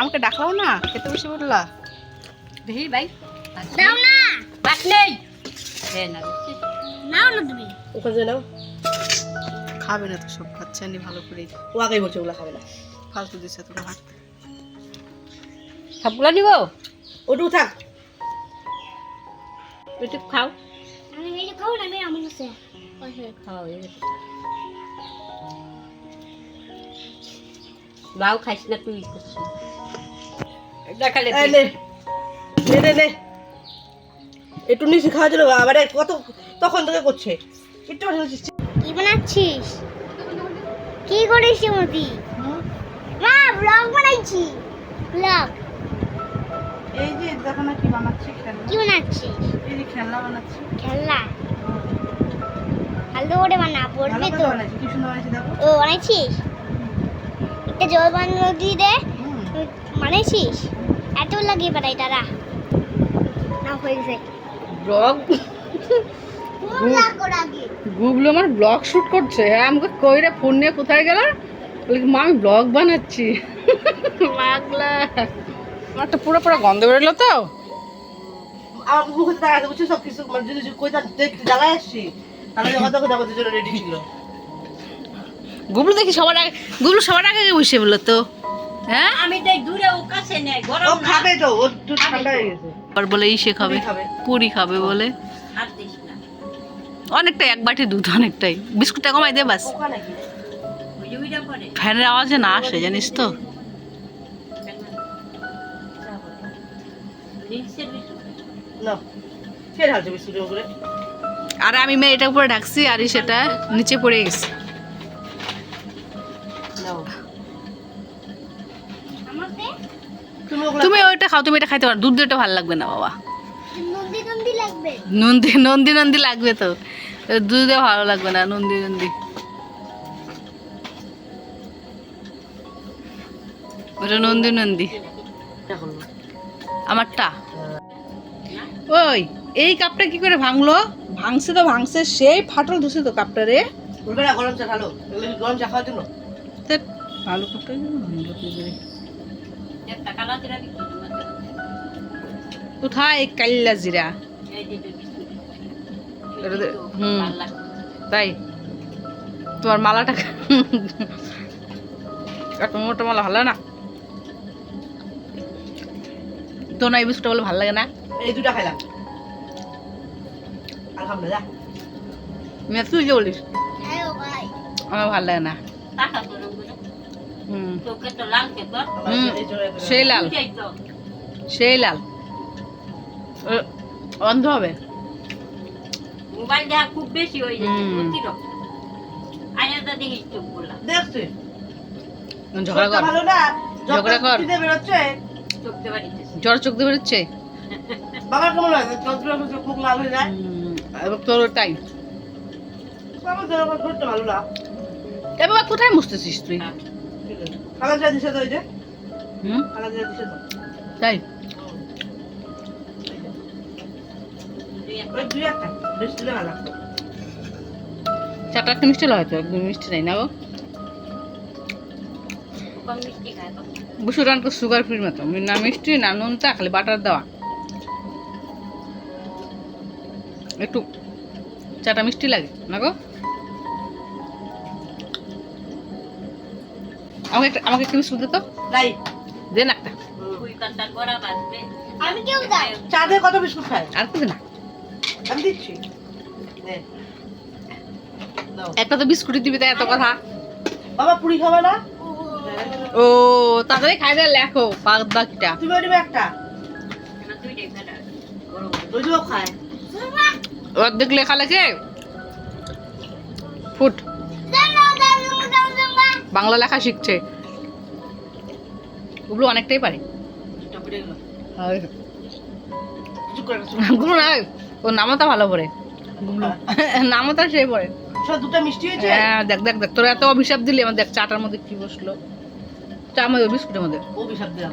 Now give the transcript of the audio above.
আমাকে ডাকলাও না, খেতে বসে বললা। দেখি ভাই দাও না, ভাত নেই। হ্যাঁ না নাও না তুমি। ওখানে নাও। খাবে না তো, সব খাচ্ছে আনি ভালো করে। ও আগেই বলছে ওগুলো খাবে না। ফালতু দিচ্ছে তোকে ভাত। সবগুলো নিব। ওটু থাক। একটু খাও। আমি এই খাও না, আমি আমার কাছে খাও বাউ খাইস না তুই করছিস দেখালে এই নে নে নে নে একটু নিচে খাওয়া জন্য আবার কত তখন থেকে করছে। একটু কি বানাচ্ছিস? কি করিস মতি? মা ব্লগ বানাইছি, ব্লগ। এই যে দেখো না কি বানাচ্ছি, খেলনা। কি বানাচ্ছিস? এই যে খেলনা বানাচ্ছি। খেলনা ভালো করে বানা, পড়বি ভালো তো। করে বানাচ্ছি, কি সুন্দর বানাচ্ছি দেখো। ও বানাইছিস? একটা জল বানানো দিয়ে দে। হুম। বানাইছিস? এত লাগিয়ে বানাই তারা না হয়ে গেছে। ব্লগ গুগলো আমার ব্লগ শুট করছে। হ্যাঁ, আমাকে কইরা ফোন নিয়ে কোথায় গেল, বলি মা আমি ব্লগ বানাচ্ছি। পাগলা, আমার তো পুরো পুরো গন্ধ বেরোলো তো। আমার মুখে দাঁড়াতে বুঝছো সব কিছু মানে যদি কইতাম দেখতে জ্বালায় আসছি তাহলে কত কথা আমাদের জন্য রেডি ছিল। গুগলো দেখি সবার আগে, গুগলো সবার আগে বসে বললো তো। হ্যাঁ, আমি তো দূরে ও কাছে নেই ও গরম না খাবে তো, ও একটু ঠান্ডা হয়ে গেছে। আর বলে ইসে খাবে, পুরি খাবে। পুরি খাবে বলে। আর দিস না অনেকটাই, এক বাটি দুধ অনেকটাই। বিস্কুটটা কমাই দে বাস, ওখানে নাকি ওইটা পরে ফ্যানের আওয়াজে না আসে জানিস তো। না কে ঢালছে বিস্কুটের উপরে? আর আমি মেয়ে এটা উপরে ঢাকছি আর সেটা নিচে পড়ে গেছে। নাও আমাকে তুমি ওগুলা তুমি ওইটা খাও, তুমি এটা খাইতে পারো। দুধ দিয়েটা ভালো লাগবে না বাবা, নন্দি নন্দি লাগবে। নন্দি নন্দি নন্দি লাগবে তো, দুধ দিয়ে ভালো লাগবে না। নন্দি নন্দি ওটা নন্দি নন্দি দেখো আমারটা। ওই এই কাপটা কি করে ভাঙলো? ভাঙছে তো ভাঙছে, সেই ফাটল ধুছে তো কাপটা রে। বলবে না গরম চা ভালো, এগুলো কি গরম চা খাওয়ার জন্য? ধ্যাৎ, ভালো কাপটা ভাঙলো কি করে? একটা কালা জিরা দিতে কোথায় কাল্লা জিরা? এই যে বিস্কুট এটা দে- হুম। ভালো লাগে তাই তোমার মালাটা এত মোটা মালা ভালো না তো। না এই বিস্কুটটা বলে ভালো লাগে না। এই দুটা খাইলাম আলহামদুলিল্লাহ। মেয়ে তুই যে বলিস হ্যাঁ ভাই, আমার ভালো লাগে না। টাকা তো রঙ হুম, তোকে তো লাল কে তো আমার এই জন্য সেই লাল, বুঝাই তো সেই লাল। অন্ধ হবে। মোবাইল দেখা খুব বেশি হয়ে যাচ্ছে হুম। অতিরিক্ত আয়াদা দেখিস তো বললাম দেখছি ঝগড়া কর, ভালো না ঝগড়া কর। যত বেরোচ্ছে চোখতে বাড়িতে জ্বর চোখ দিয়ে বেরোচ্ছে। বাবার কেমন লাগে চন্দ্র চোখ মুখ লাল হয়ে যায়। এবার তোর টাইম। বাবার যেরকম ঘুরতে ভালো না। এ বাবা কোথায় মুছতেছিস তুই? কালা যা দিছে তো, ওই যে হুম, কালা যা দিছে তো তাই ওই দুই একটা বেশ দিলে ভালো লাগতো। চাটা একটা মিষ্টি হয়তো, একদম মিষ্টি নাই না গো। কম মিষ্টি খায় তো বসে রান তো সুগার ফ্রির মতো, না মিষ্টি না নুনটা, খালি বাটার দেওয়া। একটু চাটা মিষ্টি লাগে না গো। আমাকে একটু বিস্কুট দে তো, নাই দে না একটা। ওই কান্তা করা বাজবে আমি কেউ দাও। চা দিয়ে কত বিস্কুট খায়? আর কিছু না, আমি দিচ্ছি নে। নাও। একটা তো বিস্কুটই দিবি, তাই এত কথা। বাবা পুরি খাবে না? ও তাড়াতাড়ি খাই দে, লেখো বাকিটা। তুমি ওই দিবে একটা, আমার দুইটাই খাটা গরম ওই দিবেও খায়। অর্ধেক লেখা লেখে ফুট বাংলা লেখা শিখছে। ওগুলো অনেকটাই পারে। এটা পড়ে গেল। আর কিছু করে না। গুলো না, ও নামতা ভালো পড়ে। নামতা সে পড়ে। সব দুটো মিষ্টি হয়েছে। হ্যাঁ দেখ দেখ দেখ, তোরা এত অভিশাপ দিলি আমার। দেখ চাটার মধ্যে কি বসলো, চা মধ্যে বিস্কুটের মধ্যে। ও বিষাদ দিলাম।